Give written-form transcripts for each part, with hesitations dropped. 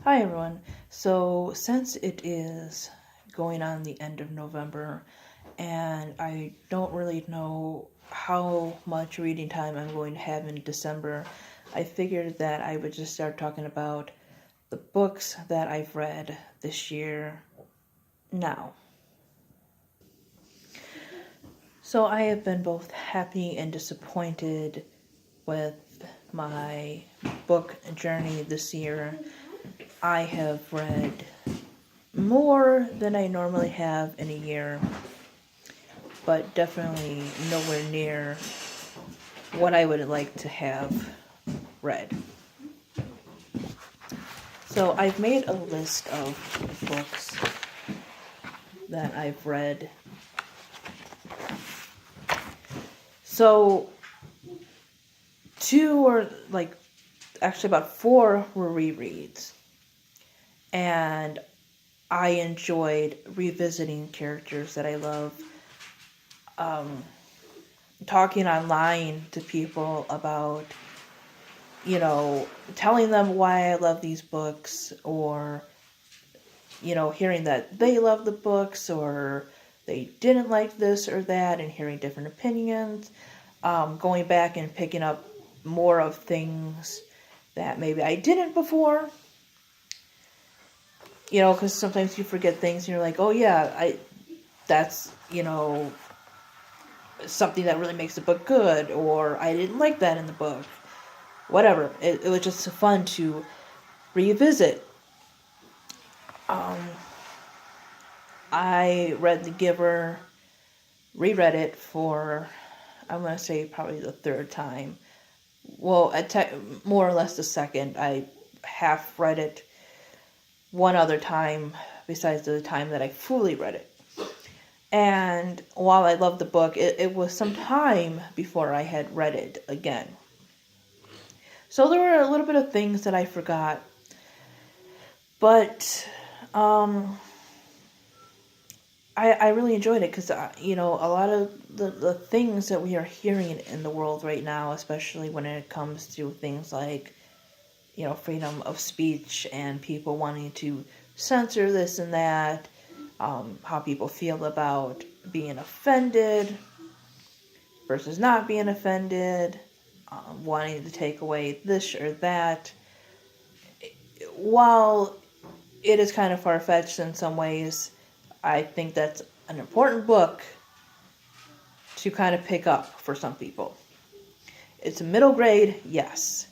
Hi everyone. So, since it is going on the end of November and I don't really know how much reading time I'm going to have in December, I figured that I would just start talking about the books that I've read this year now. So, I have been both happy and disappointed with my book journey this year. I have read more than I normally have in a year, but definitely nowhere near what I would like to have read. So I've made a list of books that I've read. So two or actually about four were rereads. And I enjoyed revisiting characters that I love. Talking online to people about, telling them why I love these books, or, hearing that they love the books or they didn't like this or that, and hearing different opinions. Going back and picking up more of things that maybe I didn't before. Because sometimes you forget things and you're like, oh yeah, that's, something that really makes the book good, or I didn't like that in the book. Whatever. It was just fun to revisit. I read The Giver, reread it for, I'm going to say, probably the third time. Well, more or less the second. I half read it one other time besides the time that I fully read it. And while I loved the book, it was some time before I had read it again. So there were a little bit of things that I forgot. But I really enjoyed it because, a lot of the things that we are hearing in the world right now, especially when it comes to things like, freedom of speech and people wanting to censor this and that, how people feel about being offended versus not being offended, wanting to take away this or that. While it is kind of far-fetched in some ways, I think that's an important book to kind of pick up for some people. It's a middle grade, yes,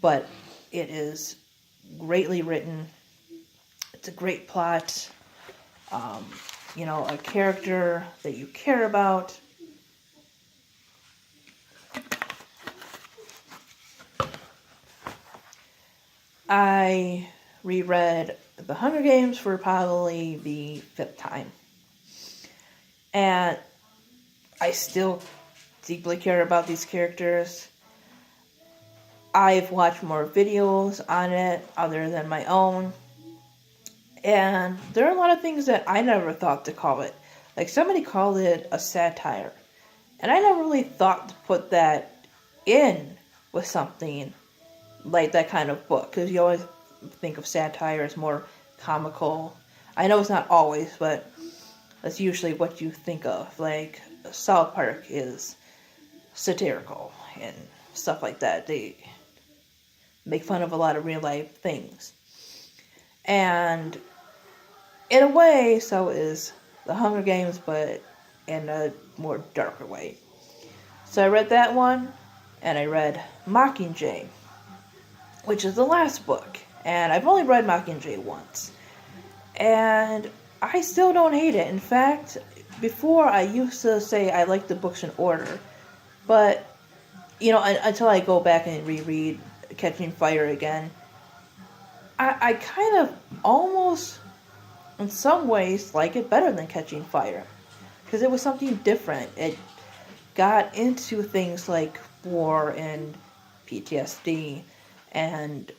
but it is greatly written. It's a great plot. A character that you care about. I reread The Hunger Games for probably the fifth time. And I still deeply care about these characters. I've watched more videos on it other than my own. And there are a lot of things that I never thought to call it. Like, somebody called it a satire. And I never really thought to put that in with something like that kind of book. Because you always think of satire as more comical. I know it's not always, but that's usually what you think of. Like, South Park is satirical and stuff like that. They make fun of a lot of real life things. And in a way, so is The Hunger Games, but in a more darker way. So I read that one, and I read Mockingjay, which is the last book. And I've only read Mockingjay once. And I still don't hate it. In fact, before I used to say I like the books in order. But, until I go back and reread Catching Fire again, I kind of almost, in some ways, like it better than Catching Fire. Because it was something different. It got into things like war and PTSD and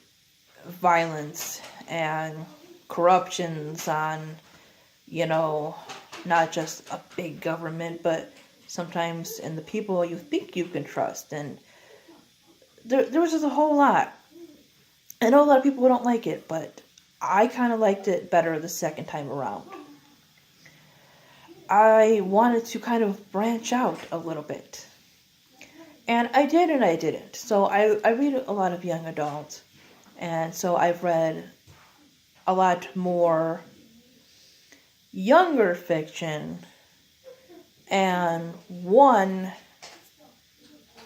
violence and corruptions on, not just a big government, but sometimes in the people you think you can trust. And there was just a whole lot. I know a lot of people don't like it, but I kind of liked it better the second time around. I wanted to kind of branch out a little bit. And I did and I didn't. So I read a lot of young adults. And so I've read a lot more younger fiction and one,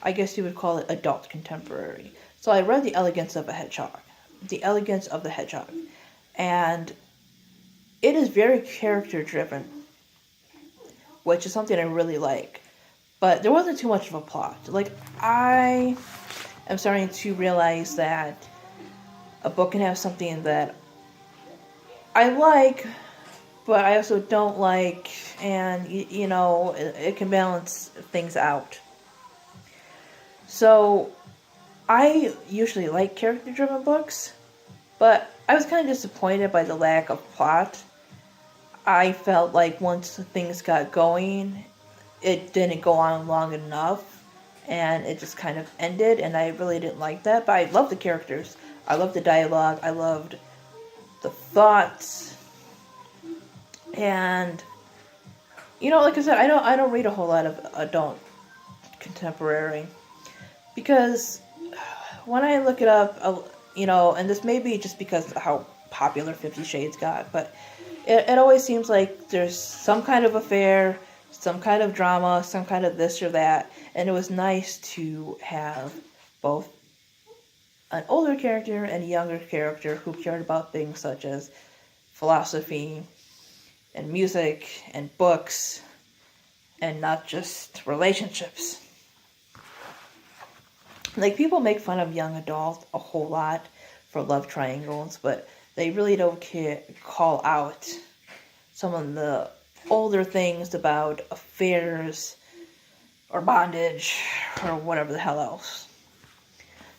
I guess you would call it adult contemporary. So I read The Elegance of a Hedgehog. The Elegance of the Hedgehog. And it is very character driven, which is something I really like. But there wasn't too much of a plot. Like, I am starting to realize that a book can have something that I like, but I also don't like, and, it can balance things out. So, I usually like character-driven books, but I was kind of disappointed by the lack of plot. I felt like once things got going, it didn't go on long enough, and it just kind of ended, and I really didn't like that. But I loved the characters. I loved the dialogue. I loved the thoughts. And, like I said, I don't read a whole lot of adult contemporary, because when I look it up, and this may be just because of how popular 50 Shades got, but it always seems like there's some kind of affair, some kind of drama, some kind of this or that, and it was nice to have both an older character and a younger character who cared about things such as philosophy and music and books and not just relationships. Like, people make fun of young adults a whole lot for love triangles, but they really don't call out some of the older things about affairs or bondage or whatever the hell else.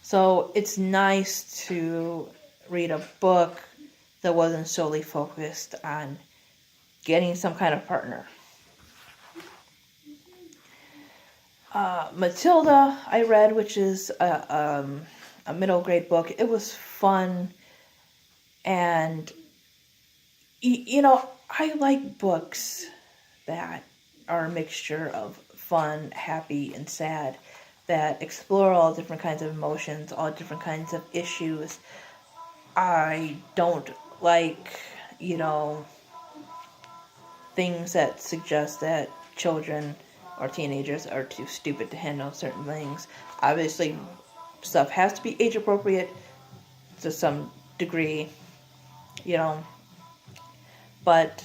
So it's nice to read a book that wasn't solely focused on getting some kind of partner. Matilda, I read, which is a middle grade book. It was fun, and I like books that are a mixture of fun, happy, and sad, that explore all different kinds of emotions, all different kinds of issues. I don't like, things that suggest that children or teenagers are too stupid to handle certain things. Obviously, stuff has to be age appropriate to some degree, but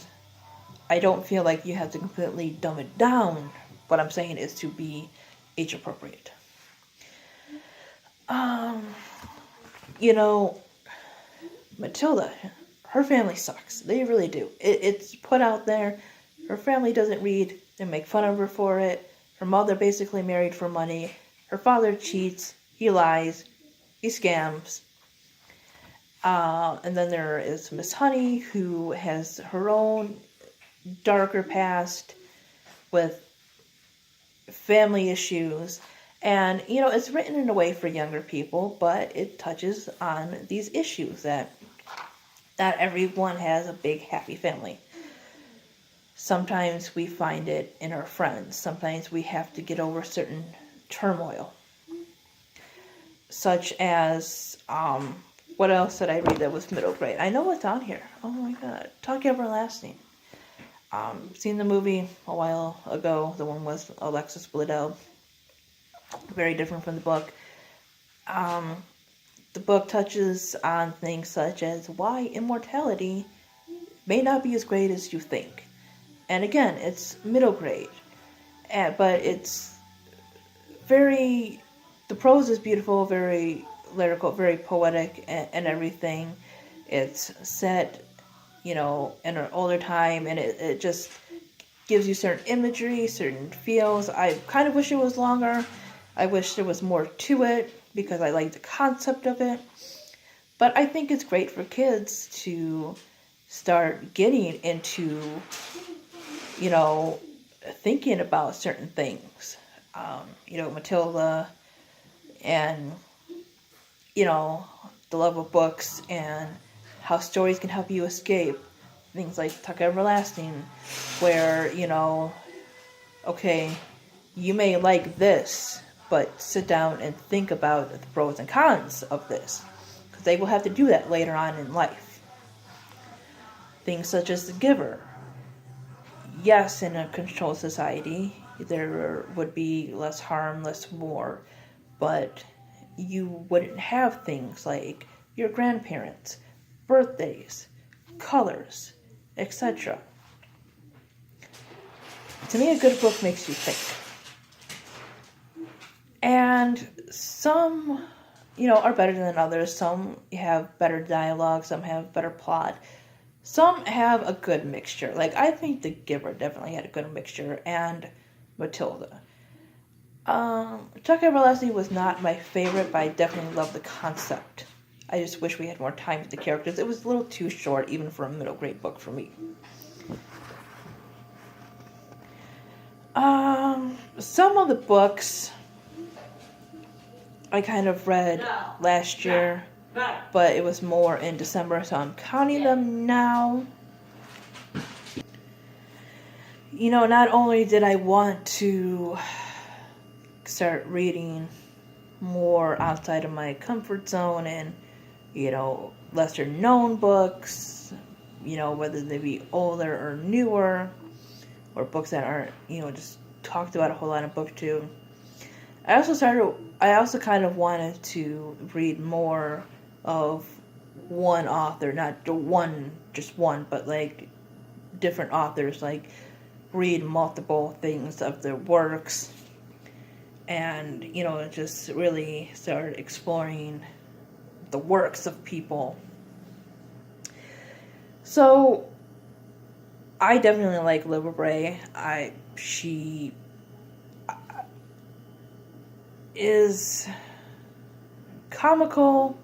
I don't feel like you have to completely dumb it down. What I'm saying is to be age appropriate. Matilda, her family sucks. They really do. It's put out there. Her family doesn't read. They make fun of her for it. Her mother basically married for money. Her father cheats. He lies. He scams. And then there is Miss Honey, who has her own darker past with family issues. And, it's written in a way for younger people, but it touches on these issues that not everyone has a big, happy family. Sometimes we find it in our friends. Sometimes we have to get over certain turmoil. Such as, what else did I read that was middle grade? I know it's on here. Oh my god. Talk Everlasting. Seen the movie a while ago. The one was Alexis Bledel. Very different from the book. The book touches on things such as why immortality may not be as great as you think. And again, it's middle grade. But it's the prose is beautiful, very lyrical, very poetic, and everything. It's set, in an older time, and it just gives you certain imagery, certain feels. I kind of wish it was longer. I wish there was more to it, because I like the concept of it. But I think it's great for kids to start getting into, thinking about certain things. Matilda, and, the love of books and how stories can help you escape. Things like Tuck Everlasting, where, okay, you may like this, but sit down and think about the pros and cons of this. Because they will have to do that later on in life. Things such as The Giver. Yes, in a controlled society, there would be less harm, less war, but you wouldn't have things like your grandparents, birthdays, colors, etc. To me, a good book makes you think. And some, are better than others. Some have better dialogue, some have better plot. Some have a good mixture. Like, I think The Giver definitely had a good mixture, and Matilda. Tuck Everlasting was not my favorite, but I definitely love the concept. I just wish we had more time with the characters. It was a little too short, even for a middle grade book for me. Some of the books I kind of read last year, but it was more in December, so I'm counting them now. Not only did I want to start reading more outside of my comfort zone and, lesser known books, whether they be older or newer, or books that aren't, just talked about a whole lot in BookTube. I also kind of wanted to read more of one author, not just one, but like different authors, like read multiple things of their works, and just really start exploring the works of people. So I definitely like Libba Bray. She is comical,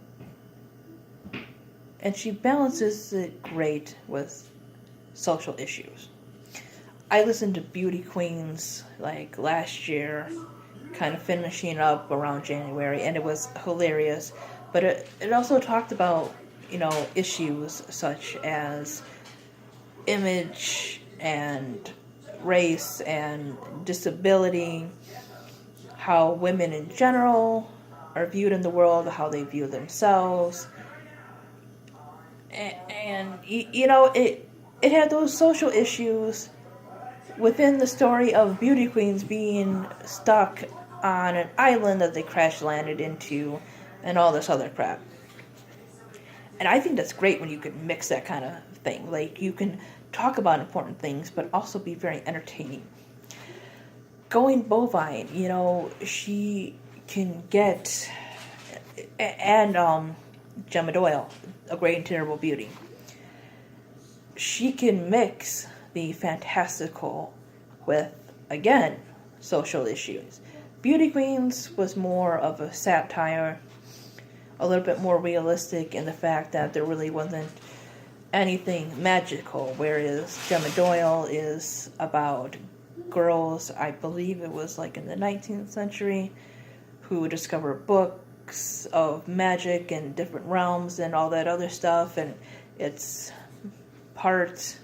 and she balances it great with social issues. I listened to Beauty Queens like last year, kind of finishing up around January, and it was hilarious. But it also talked about, issues such as image and race and disability, how women in general are viewed in the world, how they view themselves. And it had those social issues within the story of Beauty Queens being stuck on an island that they crash landed into and all this other crap. And I think that's great when you can mix that kind of thing. Like, you can talk about important things, but also be very entertaining. Going Bovine, she can get... And Gemma Doyle, A Great and Terrible Beauty. She can mix the fantastical with, again, social issues. Beauty Queens was more of a satire, a little bit more realistic in the fact that there really wasn't anything magical, whereas Gemma Doyle is about girls, I believe it was like in the 19th century, who discover books of magic and different realms and all that other stuff, and it's part,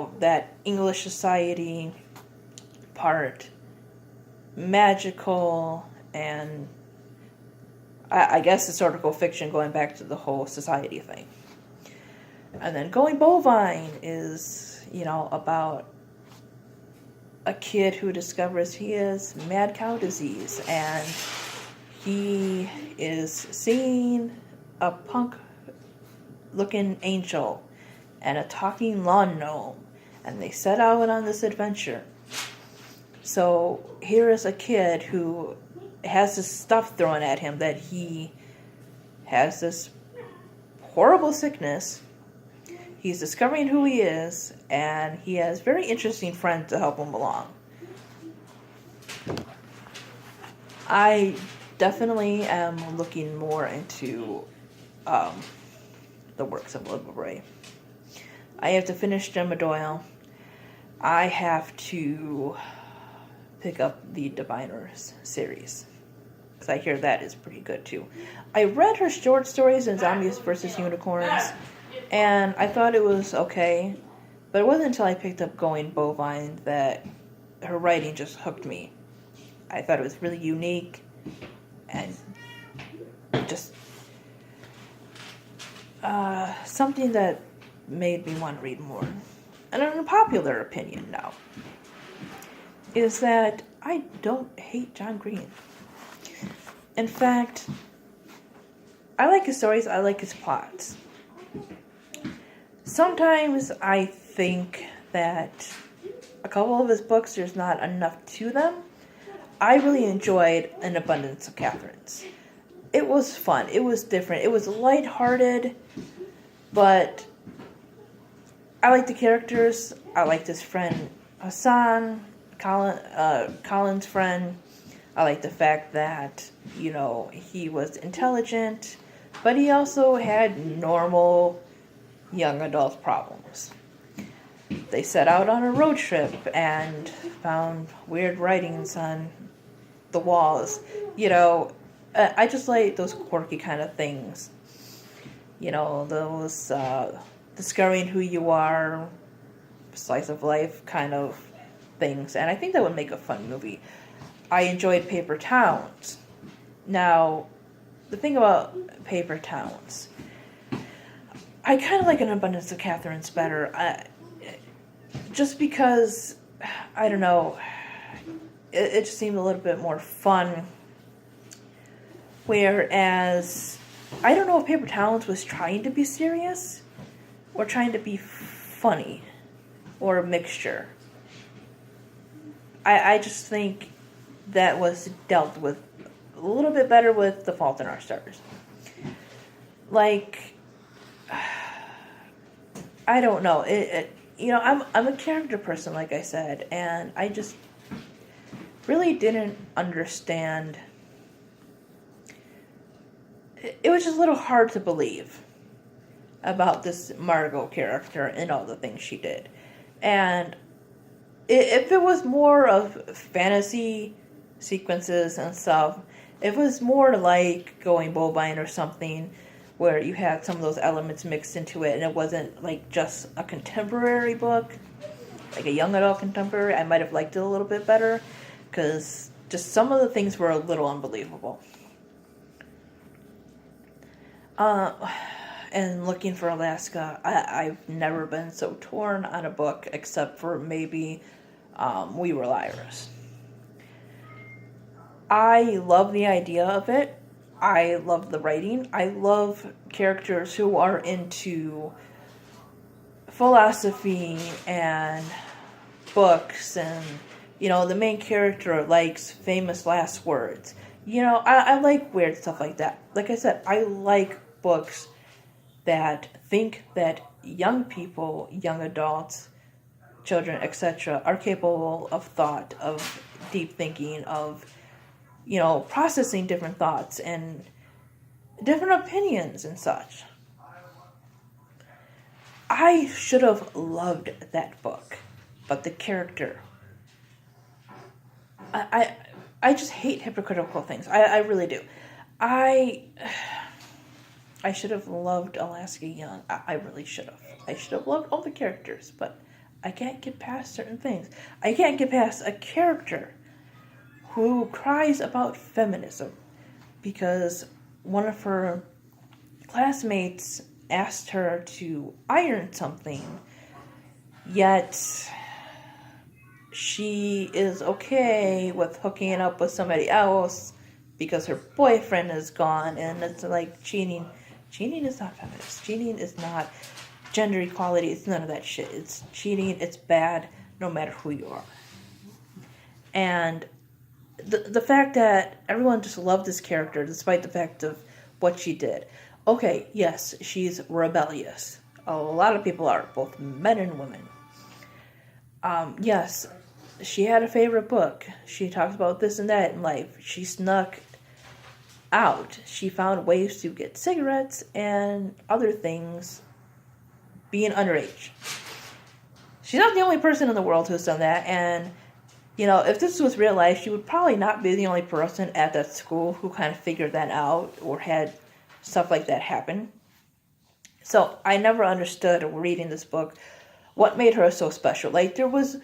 that English society, part magical, and I guess historical fiction going back to the whole society thing. And then Going Bovine is, about a kid who discovers he has mad cow disease, and he is seeing a punk-looking angel and a talking lawn gnome, and they set out on this adventure. So here is a kid who has this stuff thrown at him that he has this horrible sickness. He's discovering who he is, and he has very interesting friends to help him along. I definitely am looking more into the works of Libba Bray. I have to finish Gemma Doyle. I have to pick up the Diviners series, because I hear that is pretty good too. I read her short stories in Zombies vs. Unicorns, and I thought it was okay, but it wasn't until I picked up Going Bovine that her writing just hooked me. I thought it was really unique, and just something that made me want to read more. And an unpopular opinion now is that I don't hate John Green. In fact, I like his stories, I like his plots. Sometimes I think that a couple of his books, there's not enough to them. I really enjoyed An Abundance of Catherines. It was fun. It was different. It was lighthearted, but I liked the characters. I liked his friend Hassan, Colin's friend. I liked the fact that, he was intelligent, but he also had normal young adult problems. They set out on a road trip and found weird writings on the walls. I just like those quirky kind of things. Those discovering who you are, slice of life kind of things. And I think that would make a fun movie. I enjoyed Paper Towns. Now, the thing about Paper Towns, I kind of like An Abundance of Catherines better. Just because, I don't know, it just seemed a little bit more fun. Whereas, I don't know if Paper Towns was trying to be serious or trying to be funny or a mixture. I just think that was dealt with a little bit better with The Fault in Our Stars. I don't know. I'm a character person, like I said, and I just really didn't understand. It was just a little hard to believe about this Margot character and all the things she did. And if it was more of fantasy sequences and stuff, if it was more like Going Bovine or something, where you had some of those elements mixed into it, and it wasn't like just a contemporary book, like a young adult contemporary, I might have liked it a little bit better, because just some of the things were a little unbelievable. And Looking for Alaska, I've never been so torn on a book, except for maybe We Were Liars. I love the idea of it. I love the writing. I love characters who are into philosophy and books, and the main character likes famous last words. I like weird stuff like that. Like I said, I like books that think that young people, young adults, children, etc., are capable of thought, of deep thinking, of processing different thoughts and different opinions and such. I should have loved that book, but the character, I just hate hypocritical things. I really do. I should have loved Alaska Young. I really should have. I should have loved all the characters, but I can't get past certain things. I can't get past a character who cries about feminism because one of her classmates asked her to iron something, yet she is okay with hooking it up with somebody else because her boyfriend is gone, and it's like cheating. Cheating is not feminist. Cheating is not gender equality. It's none of that shit. It's cheating. It's bad no matter who you are. And the fact that everyone just loved this character despite the fact of what she did. Okay, yes, she's rebellious. A lot of people are, both men and women. Yes, she had a favorite book. She talks about this and that in life. She snuck out. She found ways to get cigarettes and other things being underage. She's not the only person in the world who's done that, and You know, if this was real life, she would probably not be the only person at that school who kind of figured that out or had stuff like that happen. So I never understood reading this book what made her so special. Like, there was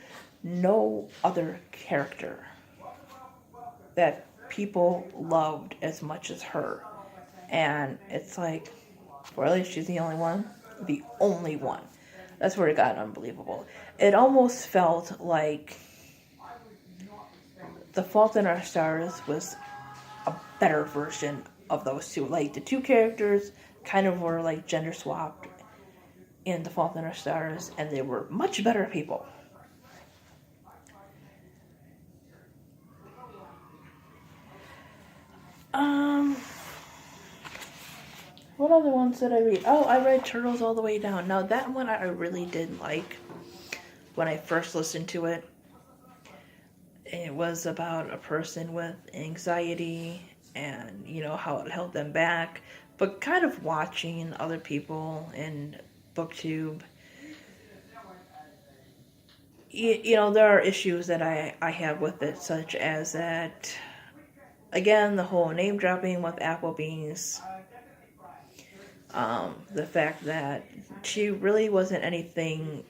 no other character that people loved as much as her. And it's like, really, she's the only one? The only one. That's where it got unbelievable. It almost felt like The Fault in Our Stars was a better version of those two. Like, the two characters kind of were like gender swapped in The Fault in Our Stars, and they were much better people. What other ones did I read? Oh, I read Turtles All the Way Down. Now, that one I really did like when I first listened to it. It was about a person with anxiety and, you know, how it held them back. But kind of watching other people in BookTube, you know, there are issues that I have with it, such as that, again, the whole name dropping with Applebee's. The fact that she really wasn't anything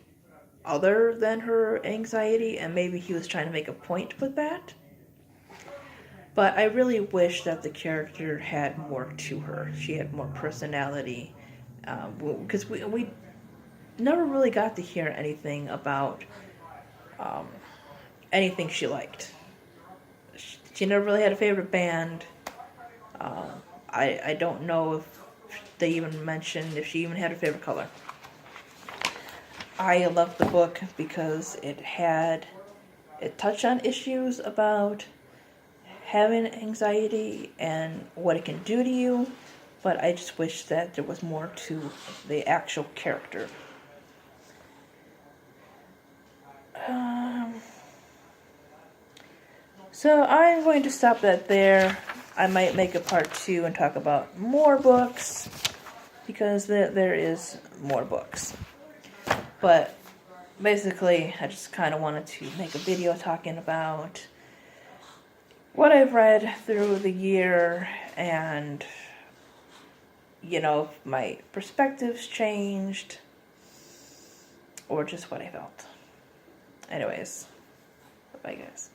other than her anxiety, and maybe he was trying to make a point with that. But I really wish that the character had more to her. She had more personality. Because we never really got to hear anything about anything she liked. She never really had a favorite band. I don't know if they even mentioned if she even had a favorite color. I loved the book because it touched on issues about having anxiety and what it can do to you, but I just wish that there was more to the actual character. So I'm going to stop that there. I might make a part 2 and talk about more books, because there is more books. But basically, I just kind of wanted to make a video talking about what I've read through the year, and, you know, if my perspectives changed, or just what I felt. Anyways, bye guys.